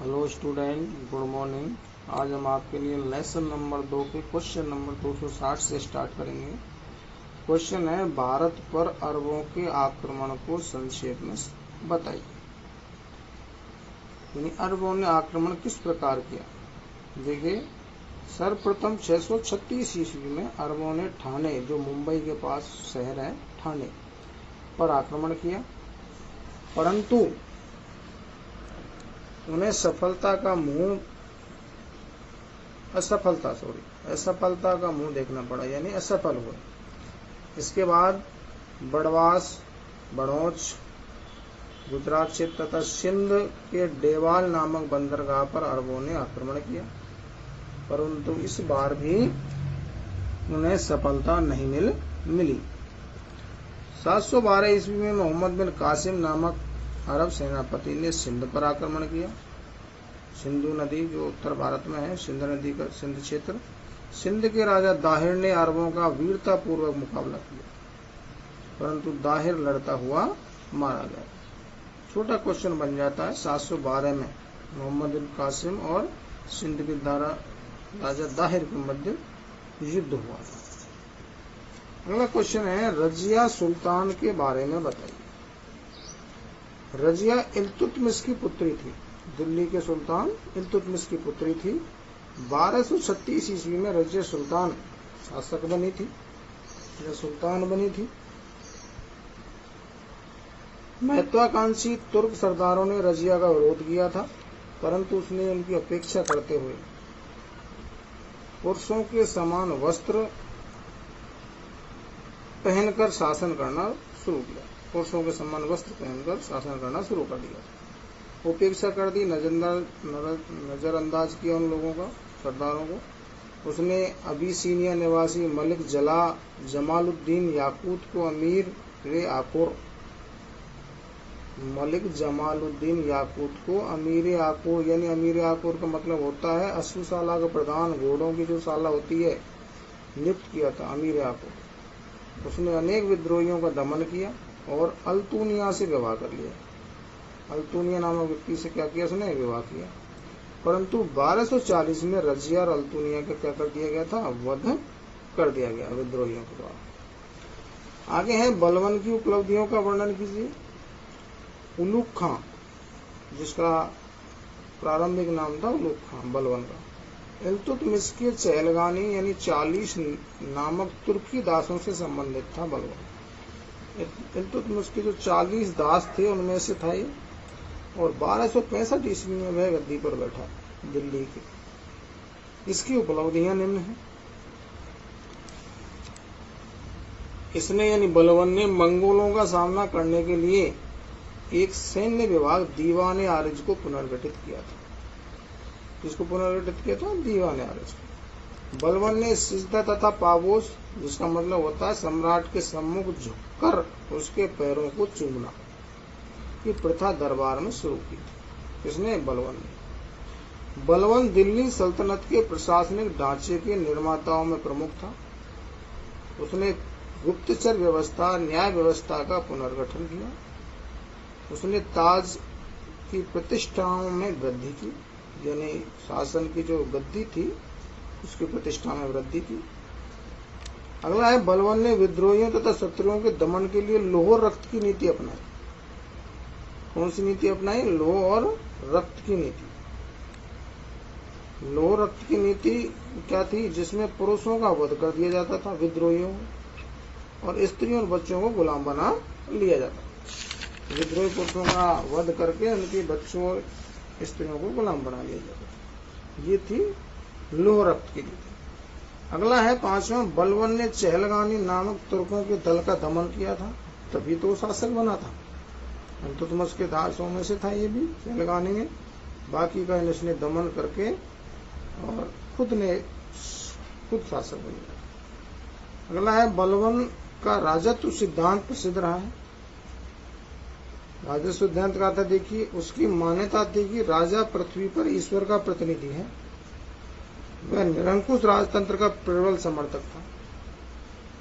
Hello student, good morning. आज हम आपके लिए लेसन नंबर 2 के क्वेश्चन नंबर 260 से स्टार्ट करेंगे। क्वेश्चन है, भारत पर अरबों के आक्रमण को संक्षेप में बताइए। यानी अरबों ने आक्रमण किस प्रकार किया। देखिए, सर्वप्रथम 636 ईस्वी में अरबों ने ठाणे, जो मुंबई के पास शहर है ठाणे, पर आक्रमण किया, परंतु उन्हें असफलता का मुंह देखना पड़ा, यानी असफल हुए। इसके बाद बड़वास, बड़ौच, गुजरात क्षेत्र तथा सिंध के डेवाल नामक बंदरगाह पर अरबों ने आक्रमण किया, परंतु इस बार भी उन्हें सफलता नहीं मिली। 712 ईस्वी में मोहम्मद बिन कासिम नामक अरब सेनापति ने सिंध पर आक्रमण किया। सिंधु नदी जो उत्तर भारत में है, सिंध नदी का सिंध क्षेत्र। सिंध के राजा दाहिर ने अरबों का वीरता पूर्वक मुकाबला किया, परंतु दाहिर लड़ता हुआ मारा गया। छोटा क्वेश्चन बन जाता है, 712 में मोहम्मद बिन कासिम और सिंध के राजा दाहिर के मध्य युद्ध हुआ था। अगला क्वेश्चन है, रजिया सुल्तान के बारे में बताइए। रजिया इल्तुतमिश की पुत्री थी। दिल्ली के सुल्तान इल्तुतमिश की पुत्री थी। 1236 ईस्वी में रजिया सुल्तान शासक बनी थी, या सुल्तान बनी थी। महत्वाकांक्षी तुर्क सरदारों ने रजिया का विरोध किया था, परंतु उसने उनकी अपेक्षा करते हुए पुरुषों के समान वस्त्र पहनकर शासन करना शुरू किया। पुरुषों के समान वस्त्र पहनकर शासन करना शुरू कर दिया। उपेक्षा कर दी, नजरअंदाज किया उन लोगों का, सरदारों को। उसने अबिसीनिया निवासी मलिक जमालुद्दीन याकूत को अमीर आकोर, यानी अमीर आकोर का मतलब होता है अश्वशाला का प्रधान, घोड़ों की जो शाला होती है, नियुक्त किया था अमीर आकोर। उसने अनेक विद्रोहियों का दमन किया और अल्तुनिया से विवाह कर लिया। अल्तुनिया नामक व्यक्ति से क्या किया, उसने विवाह किया। परंतु 1240 में रजिया और अल्तुनिया का क्या कर दिया गया था, वध कर दिया गया विद्रोहियों के द्वारा। आगे है, बलवन की उपलब्धियों का वर्णन कीजिए। उलूग खां, जिसका प्रारंभिक नाम था उलूग खां बलवन का, इल्तुतमिश के चहलगानी यानी 40 नामक तुर्की दासों से संबंधित था। बलवन इल्तुतमिश के जो 40 दास थे उनमें से था ये, और 1265 ईस्वी में वह गद्दी पर बैठा दिल्ली के। इसकी उपलब्धियां निम्न हैं। इसने यानी बलवन ने मंगोलों का सामना करने के लिए एक सैन्य विभाग दीवाने आरिज को पुनर्गठित किया था। जिसको पुनर्गठित किया था, दीवाने आरिज। बलवन ने सिजदा तथा पावोस, जिसका मतलब होता है सम्राट के सम्मुख झुककर उसके पैरों को चूमना, ये प्रथा दरबार में शुरू की थी। किसने, बलवन ने। बलवन दिल्ली सल्तनत के प्रशासनिक ढांचे के निर्माताओं में प्रमुख था। उसने गुप्तचर व्यवस्था, न्याय व्यवस्था का पुनर्गठन किया। उसने ताज की प्रतिष्ठाओं में वृद्धि की, यानी शासन की जो गद्दी थी उसकी प्रतिष्ठा में वृद्धि की। अगला है, बलवन ने विद्रोहियों तथा शत्रुओं के दमन के लिए लौह रक्त की नीति अपनाई। कौन सी नीति अपनाई, लौह और रक्त की नीति। लौह रक्त की नीति क्या थी, जिसमें पुरुषों का वध कर दिया जाता था विद्रोहियों, और स्त्रियों और बच्चों को गुलाम बना लिया जाता। विद्रोही पुरुषों का वध करके उनके बच्चों और स्त्रियों को गुलाम बना लिया जाता। ये थी लौह रक्त की नीति। अगला है 5वां, बलवन ने चहलगानी नामक तुर्कों के दल का दमन किया था, तभी तो शासक बना था। इल्तुतमिश के दासों में से था ये भी, चहलगानी में। बाकी का इसने दमन करके और खुद शासक बन गया। अगला है, बलवन का राजत्व सिद्धांत प्रसिद्ध रहा है। राजस्व सिद्धांत का था, देखिए, उसकी मान्यता थी कि राजा पृथ्वी पर ईश्वर का प्रतिनिधि है। वह निरंकुश राजतंत्र का प्रबल समर्थक था।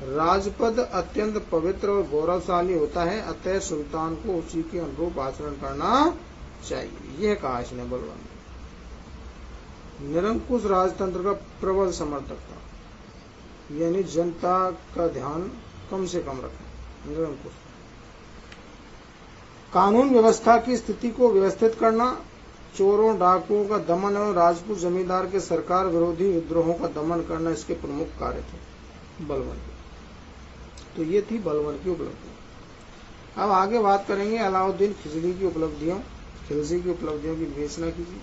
राजपद अत्यंत पवित्र और गौरवशाली होता है, अतः सुल्तान को उसी के अनुरूप आचरण करना चाहिए, यह कहा इसने बलवन ने। निरंकुश राजतंत्र का प्रबल समर्थक था, यानी जनता का ध्यान कम से कम रखें। निरंकुश कानून व्यवस्था की स्थिति को व्यवस्थित करना, चोरों डाकुओं का दमन एवं राजपूत जमींदार के सरकार विरोधी विद्रोहों का दमन करना इसके प्रमुख कार्य थे बलवन के। तो ये थी बलवन की उपलब्धि। अब आगे बात करेंगे अलाउद्दीन खिलजी की उपलब्धियों की विवेचना कीजिए,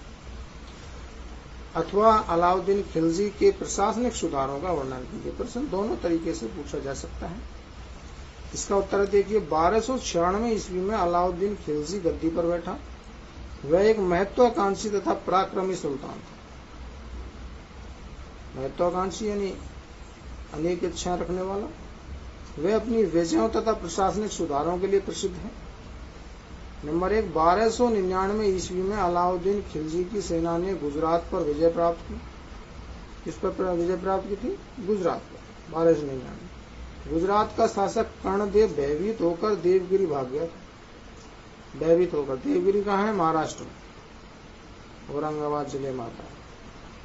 अथवा अलाउद्दीन खिलजी के प्रशासनिक सुधारों का वर्णन कीजिए। प्रश्न दोनों तरीके से पूछा जा सकता है। इसका उत्तर देखिए, 1296 ईस्वी में अलाउद्दीन खिलजी गद्दी पर बैठा। वह एक महत्वाकांक्षी तथा पराक्रमी सुल्तान था। महत्वाकांक्षी यानी अनेक इच्छाएं रखने वाला। वह अपनी विजयों तथा प्रशासनिक सुधारों के लिए प्रसिद्ध है। नंबर 1, 1299 ईस्वी में अलाउद्दीन खिलजी की सेना ने गुजरात पर विजय प्राप्त की। किस पर विजय प्राप्त की थी? गुजरात पर। 1299 गुजरात का शासक कर्णदेव भयभीत होकर देवगिरी भाग गया था। भयभीत होकर, देवगिरी कहाँ है? महाराष्ट्र में, औरंगाबाद जिले में आता है।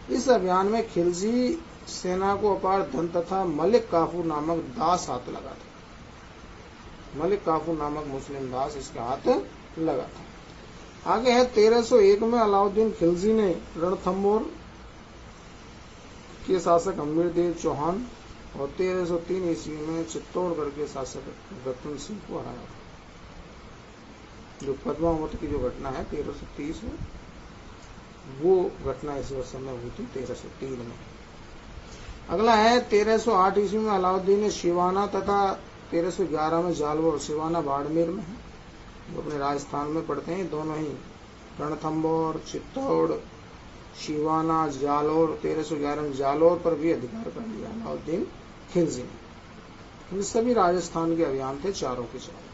इस अभियान में खिलजी सेना को अपार धन तथा मलिक काफूर नामक दास हाथ लगा था। मलिक काफूर नामक मुस्लिम दास इसके हाथ लगा था। आगे है 1301 में अलाउद्दीन खिलजी ने रणथंबोर के शासक अमीरदेव चौहान और 1303 ईस्वी में चित्तौड़गढ़ के शासक रतन सिंह को हराया। जो पद्मावत की जो घटना है 1330 में, वो घटना इस समय हुई थी 1303 में। अगला है 1308 ईस्वी में अलाउद्दीन ने शिवाना तथा 1311 में जालौर, शिवाना बाड़मेर में है, जो अपने राजस्थान में पड़ते हैं। दोनों ही रणथंबोर, चित्तौड़, शिवाना, जालौर, 1311 में जालौर पर भी अधिकार कर लिया अलाउद्दीन खिलजी ने। ये सभी राजस्थान के अभियान थे, चारों के चारों।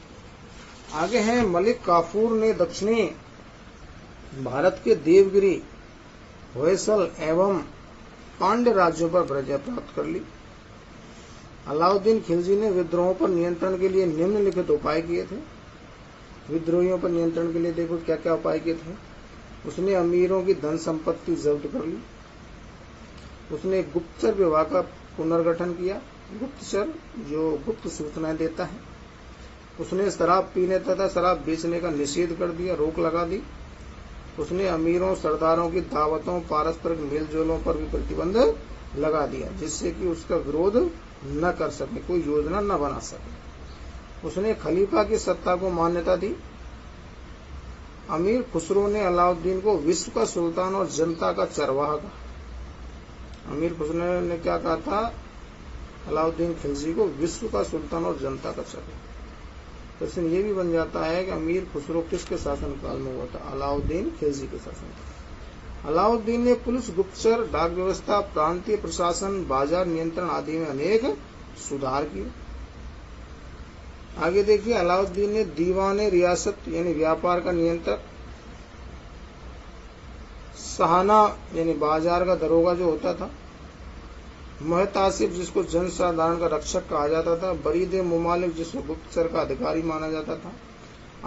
आगे है मलिक काफूर ने दक्षिणी भारत के देवगिरी, होयसल एवं पांड्य राज्यों पर विजय प्राप्त कर ली। अलाउद्दीन खिलजी ने विद्रोहों पर नियंत्रण के लिए निम्नलिखित उपाय किए थे। विद्रोहियों पर नियंत्रण के लिए देखो क्या क्या उपाय किए थे। उसने अमीरों की धन संपत्ति जब्त कर ली। उसने गुप्तचर विभाग का पुनर्गठन किया। गुप्तचर जो गुप्त सूचनाएं देता है। उसने शराब पीने तथा शराब बेचने का निषेध कर दिया, रोक लगा दी। उसने अमीरों सरदारों की दावतों, पारस्परिक मेलजोलों पर भी प्रतिबंध लगा दिया, जिससे कि उसका विरोध न कर सके, कोई योजना न बना सके। उसने खलीफा की सत्ता को मान्यता दी। अमीर खुसरो ने अलाउद्दीन को विश्व का सुल्तान और जनता का चरवाहा कहा। अमीर खुसरो ने क्या कहा था? अलाउद्दीन खिलजी को विश्व का सुल्तान और जनता का चरवाहा। प्रश्न ये भी बन जाता है कि अमीर खुसरो किसके शासनकाल में हुआ था? अलाउद्दीन खिलजी के शासनकाल। अलाउद्दीन ने पुलिस, गुप्तचर, डाक व्यवस्था, प्रांतीय प्रशासन, बाजार नियंत्रण आदि में अनेक सुधार किए। आगे देखिए, अलाउद्दीन ने दीवाने रियासत यानी व्यापार का नियंत्रक, सहाना यानी बाजार का दरोगा जो होता था, मुहतासिब जिसको जनसाधारण का रक्षक कहा जाता था, बरीद मुमालिक जिसको गुप्तचर का अधिकारी माना जाता था,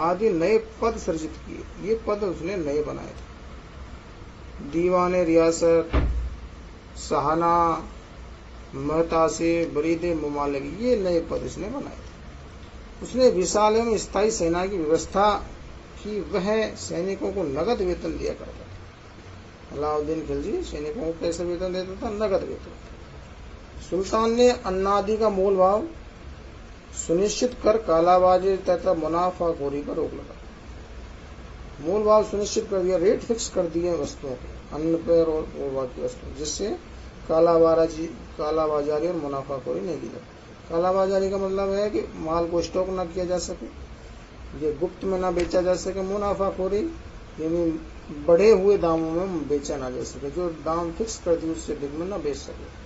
आदि नए पद सृजित किए। ये पद उसने नए बनाए थे। दीवाने रियासत, सहाना, मुहतासिब, बरीद मुमालिक, ये नए पद इसने बनाए थे। उसने विशाल एवं स्थायी सेना की व्यवस्था की। वह सैनिकों को नगद वेतन दिया करता था। अलाउद्दीन खिलजी सैनिकों को कैसे वेतन देता था? नगद वेतन। सुल्तान ने अन्नादि का मूल भाव सुनिश्चित कर कालाबाजारी तथा मुनाफाखोरी पर रोक लगा। मूल भाव सुनिश्चित कर दिया, रेट फिक्स कर दिए वस्तुओं के, अन्न पर और बाकी वस्तु, जिससे कालाबाजारी और मुनाफाखोरी नहीं की जाती। कालाबाजारी का मतलब है कि माल को स्टॉक न किया जा सके, ये गुप्त में न बेचा जा सके। मुनाफाखोरी यानी बढ़े हुए दामों में बेचा ना जा सके, जो दाम फिक्स कर दिए उससे अधिक में न बेच सके।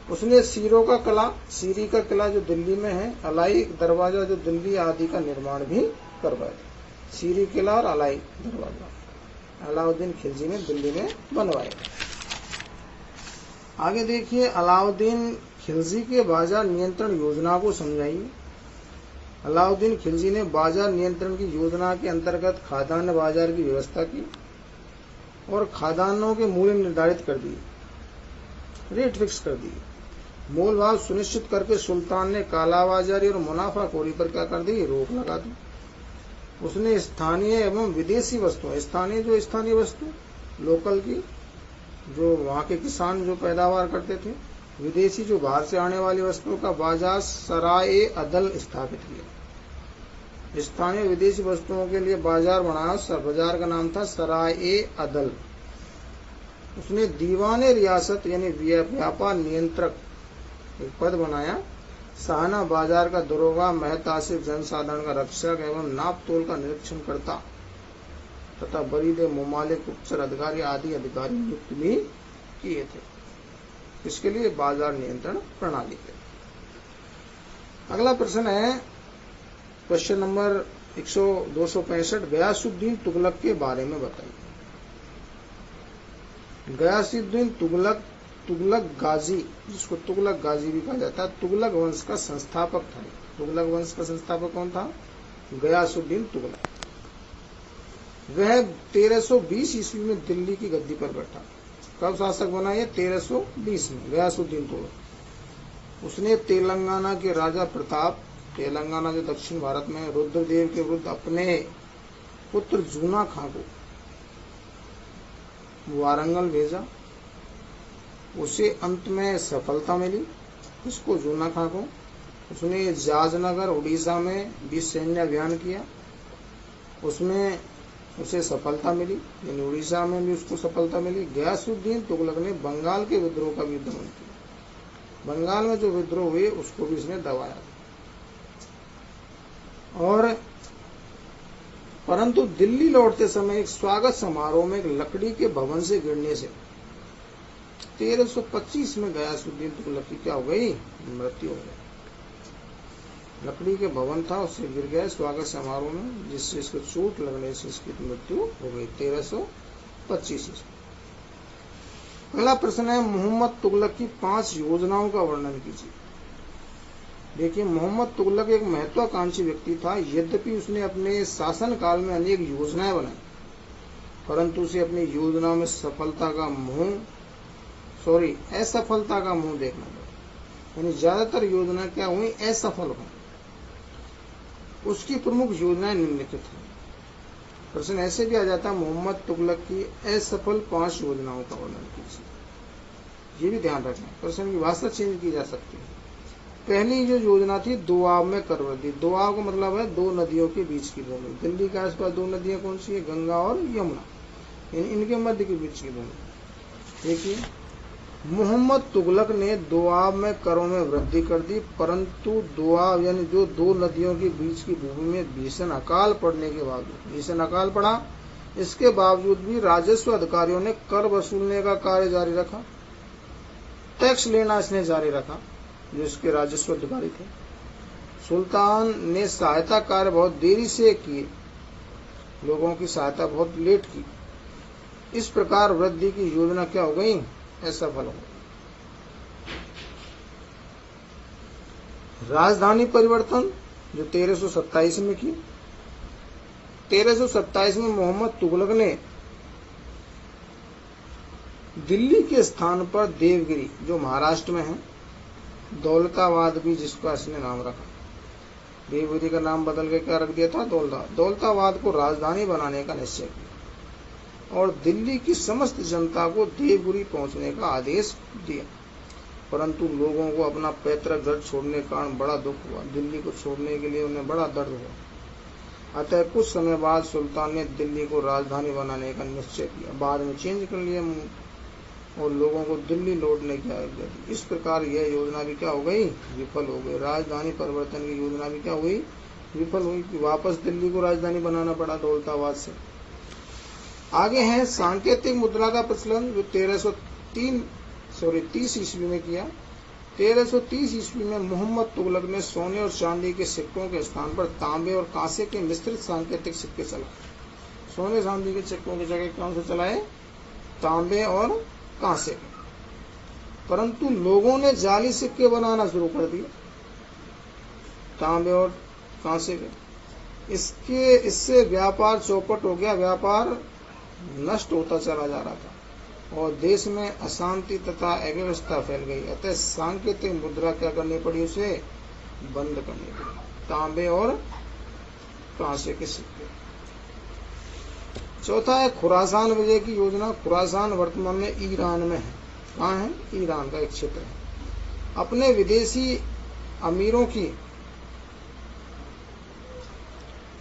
उसने सीरी का किला जो दिल्ली में है, अलाई दरवाजा जो दिल्ली आदि का निर्माण भी करवाया। सीरी किला और अलाई दरवाजा अलाउद्दीन खिलजी ने दिल्ली में बनवाया। आगे देखिए, अलाउद्दीन खिलजी के बाजार नियंत्रण योजना को समझाइए। अलाउद्दीन खिलजी ने बाजार नियंत्रण की योजना के अंतर्गत खाद्यान्न बाजार की व्यवस्था की और खादानों के मूल्य निर्धारित कर दिए, रेट फिक्स कर दिए। मोल भाव सुनिश्चित करके सुल्तान ने कालाबाजारी और मुनाफाखोरी पर क्या कर दी, रोक लगा दी। उसने स्थानीय एवं विदेशी वस्तुओं, स्थानीय वस्तु लोकल की, जो वहां के किसान जो पैदावार करते थे, विदेशी जो बाहर से आने वाली वस्तुओं का बाजार सराय अदल स्थापित किया। स्थानीय विदेशी वस्तुओं के लिए बाजार बनाया, बाजार का नाम था सराय अदल। उसने दीवाने रियासत यानी व्यापार नियंत्रक एक पद बनाया। साहना बाजार का दरोगा, महतासिब जनसाधारण का रक्षक एवं नाप तोल का निरीक्षण करता तथा बरीदे मुमालिक उपचर अधिकारी आदि अधिकारी नियुक्त भी किए थे। इसके लिए बाजार नियंत्रण प्रणाली के। अगला प्रश्न है क्वेश्चन नंबर 265, गयासुद्दीन तुगलक के बारे में बताइए। गयासुद्दीन तुगलक गाजी, जिसको तुगलक गाजी भी कहा जाता है, तुगलक वंश का संस्थापक था। तुगलक वंश का संस्थापक कौन था? गयासुद्दीन तुगलक। वह 1320 ईस्वी में दिल्ली की गद्दी पर बैठा। कब शासक बना? ये 1320 में गयासुद्दीन तुगलक। उसने तेलंगाना के राजा प्रताप, तेलंगाना जो दक्षिण भारत में, रुद्रदेव के विरुद्ध अपने पुत्र जूना खां को वारंगल भेजा। उसे अंत में सफलता मिली। इसको जूना खां को उसने जाजनगर उड़ीसा में भी सैन्य अभियान किया, उसमें उसे सफलता मिली, यानी उड़ीसा में भी उसको सफलता मिली। गयासुद्दीन तुगलक ने बंगाल के विद्रोह का भी दमन किया। बंगाल में जो विद्रोह हुए उसको भी इसने दबाया। और परंतु दिल्ली लौटते समय एक स्वागत समारोह में एक लकड़ी के भवन से गिरने से 1325 में गयासुद्दीन तुगलक की क्या हो गई? मृत्यु हो गई। लकड़ी के भवन था, उससे गिर गया स्वागत समारोह में, जिससे इसको चोट लगने से इसकी मृत्यु हो गई 1325 ईस्वी। अगला प्रश्न है मोहम्मद तुगलक की 5 योजनाओं का वर्णन कीजिए। देखिए, मोहम्मद तुगलक एक महत्वाकांक्षी व्यक्ति था। यद्यपि उसने अपने शासन काल में अनेक योजनाएं बनाई, परंतु उसे अपनी योजनाओं में असफलता का मुंह देखना पड़ा। यानी ज्यादातर योजना क्या हुई? असफल हुई। उसकी प्रमुख योजनाएं निम्नलिखित हैं। प्रश्न ऐसे भी आ जाता है मोहम्मद तुगलक की असफल 5 योजनाओं का वर्णन कीजिए। ये भी ध्यान रखना, प्रश्न की भाषा चेंज की जा सकती है। पहली जो योजना थी दोआब में कर वृद्धि। दोआब का मतलब है 2 नदियों के बीच की भूमि। दिल्ली के आसपास 2 नदियां कौन सी है? गंगा और यमुना। इनके मध्य के बीच की भूमि। देखिए, मोहम्मद तुगलक ने दोआब में करों में वृद्धि कर दी, परंतु दोआब यानी जो 2 नदियों के बीच की भूमि में भीषण अकाल पड़ने के बावजूद, भीषण अकाल पड़ा, इसके बावजूद भी राजस्व अधिकारियों ने कर वसूलने का कार्य जारी रखा। टैक्स लेना इसने जारी रखा, जो इसके राजस्व अधिकारी थे। सुल्तान ने सहायता कार्य बहुत देरी से किए, लोगों की सहायता बहुत लेट की। इस प्रकार वृद्धि की योजना क्या हो गई? असफल हो गई। राजधानी परिवर्तन जो 1327 में की। 1327 में मोहम्मद तुगलक ने दिल्ली के स्थान पर देवगिरी, जो महाराष्ट्र में है, दौलताबाद भी जिसका इसने नाम रखा, देवगिरी का नाम बदल के क्या रख दिया था? दौलताबाद को राजधानी बनाने का निश्चय किया और दिल्ली की समस्त जनता को देवगिरी पहुंचने का आदेश दिया। परंतु लोगों को अपना पैतृक घर छोड़ने के कारण बड़ा दुख हुआ। दिल्ली को छोड़ने के लिए उन्हें बड़ा दर्द हुआ। अतः कुछ समय बाद सुल्तान ने दिल्ली को राजधानी बनाने का निश्चय किया। बाद में चेंज कर लिया और लोगों को दिल्ली लौटने की आज्ञा दी। इस प्रकार यह योजना भी क्या हो गई? विफल हो गई। राजधानी परिवर्तन की योजना भी क्या हुई? विफल हुई। वापस दिल्ली को राजधानी बनाना पड़ा दौलताबाद से। आगे है सांकेतिक मुद्रा का प्रचलन, जो 1330 ईस्वी में किया। 1330 ईस्वी में मोहम्मद तुगलक ने सोने और चांदी के सिक्कों के स्थान पर तांबे और कांसे के मिश्रित सांकेतिक सिक्के चलाए। सोने चांदी के सिक्कों की जगह कौन से चलाए? तांबे और कांसे के। परंतु लोगों ने जाली सिक्के बनाना शुरू कर दिए, तांबे और कांसे के। इससे व्यापार चौपट हो गया। व्यापार नष्ट होता चला जा रहा था और देश में अशांति तथा अव्यवस्था फैल गई। अतः सांकेतिक मुद्रा क्या करनी पड़ी, उसे बंद करनी पड़ी, तांबे और कांसे के सिक्के। चौथा है खुरासान विजय की योजना। खुरासान वर्तमान में ईरान में है। कहाँ है? ईरान का एक क्षेत्र है। अपने विदेशी अमीरों की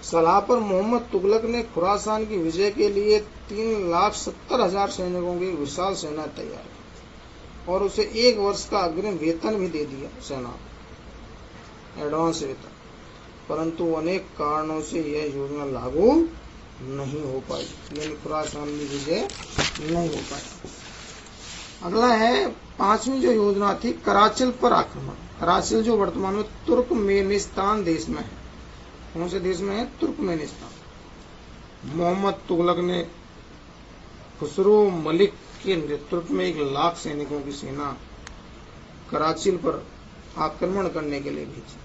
सलाह पर मोहम्मद तुगलक ने खुरासान की विजय के लिए 3,70,000 सैनिकों की विशाल सेना तैयार की और उसे 1 वर्ष का अग्रिम वेतन भी दे दिया, सेना एडवांस वेतन। परंतु अनेक कारणों से यह योजना लागू नहीं हो पाई, यानी खुरासान की विजय नहीं हो पाई। अगला है 5वीं जो योजना थी, कराचिल पर आक्रमण। कराचिल जो वर्तमान में तुर्कमेनिस्तान देश में है। कौन से देश में है? तुर्कमेनिस्तान। मोहम्मद तुगलक ने खुसरो मलिक के नेतृत्व में 1,00,000 सैनिकों की सेना कराचिल पर आक्रमण करने के लिए भेजी,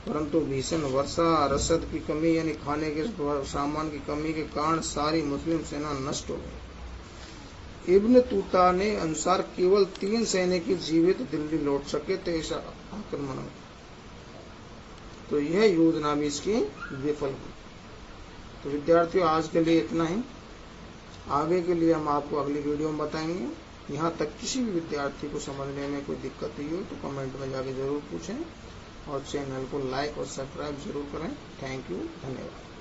परंतु भीषण वर्षा, रसद की कमी यानी खाने के सामान की कमी के कारण सारी मुस्लिम सेना नष्ट हो गई। इब्न तूता ने अनुसार केवल 3 सैनिक जीवित दिल्ली लौट सके थे इस आक्रमण में। तो यह योजना भी इसकी विफल हुई। तो विद्यार्थियों, आज के लिए इतना ही। आगे के लिए हम आपको अगली वीडियो में बताएंगे। यहाँ तक किसी भी विद्यार्थी को समझने में कोई दिक्कत हुई हो तो कमेंट में जाके जरूर पूछें और चैनल को लाइक और सब्सक्राइब जरूर करें। थैंक यू, धन्यवाद।